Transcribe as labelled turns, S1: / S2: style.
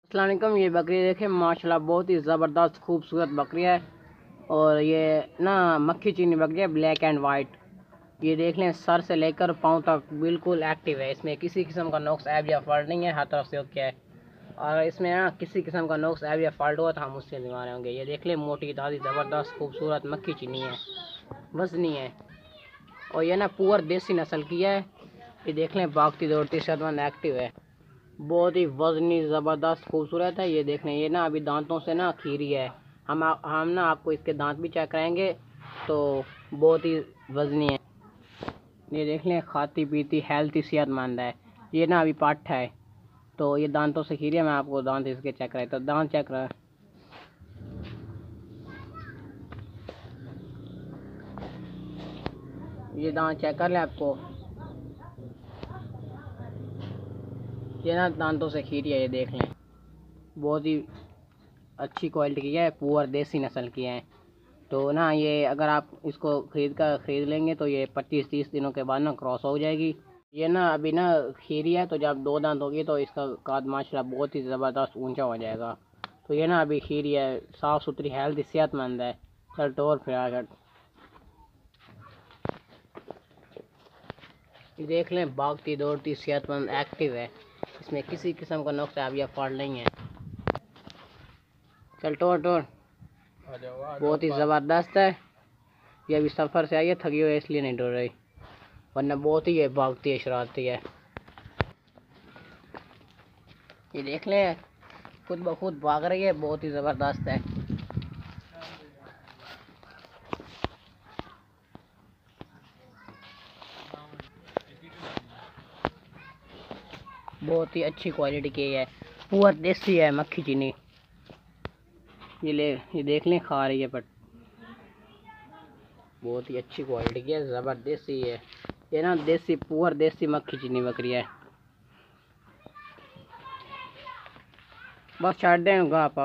S1: अस्सलाम वालेकुम। ये बकरी देखें माशाल्लाह बहुत ही ज़बरदस्त खूबसूरत बकरी है। और ये ना मक्खी चीनी बकरी है, ब्लैक एंड वाइट। ये देख लें सर से लेकर पाँव तक बिल्कुल एक्टिव है। इसमें किसी किस्म का नुक्स ऐब या फॉल्ट नहीं है, हर तरफ से ओके है। और इसमें ना किसी किस्म का नुक्स ऐब या फॉल्ट हुआ तो हम उससे बीमार होंगे। ये देख लें मोटी ताज़ी ज़बरदस्त खूबसूरत मक्खी चीनी है, वज़नी है। और ये ना पुअर देसी नस्ल की है। ये देख लें भागती दौड़ती सेहतमंद एक्टिव है, बहुत ही वजनी ज़बरदस्त खूबसूरत है। ये देख लें ये ना अभी दांतों से ना खीरी है। हम ना आपको इसके दांत भी चेक कराएंगे, तो बहुत ही वजनी है। ये देख लें खाती पीती हेल्थी सेहतमंद है। ये ना अभी पाठा है, तो ये दांतों से खीरी है। मैं आपको दांत इसके चेक कराए, तो दांत चेक करा, ये दांत चेक कर ले आपको। ये ना दांतों से खीरी है। ये देख लें बहुत ही अच्छी क्वालिटी की है, पुअर देसी नस्ल की है। तो ना ये अगर आप इसको ख़रीद लेंगे तो ये 25-30 दिनों के बाद ना क्रॉस हो जाएगी। ये ना अभी ना खीरी है, तो जब 2 दांत होगी तो इसका काद माशाल्लाह बहुत ही ज़बरदस्त ऊंचा हो जाएगा। तो ये ना अभी खीरी है, साफ़ सुथरी हेल्थ सेहतमंद है। चल टोर फिरा कर देख लें, भागती दौड़ती सेहतमंद एक्टिव है। इसमें किसी किस्म का नुक्स या फॉल्ट नहीं है। चल टोर टोर, बहुत ही ज़बरदस्त है। ये अभी सफ़र से आई है, थकी हुई है इसलिए नहीं डर रही, वरना बहुत ही ये भागती है, शरारती है। ये देख लें खुद ब खुद भाग रही है, बहुत ही ज़बरदस्त है। बहुत ही अच्छी क्वालिटी की है, पुअर देसी है मक्खी चीनी। ये देख लें खा रही है, बट बहुत ही अच्छी क्वालिटी की है, ज़बरदस्त है। ये ना देसी पुअर देसी मक्खी चीनी बकरी है। बस छाड़ दें आप।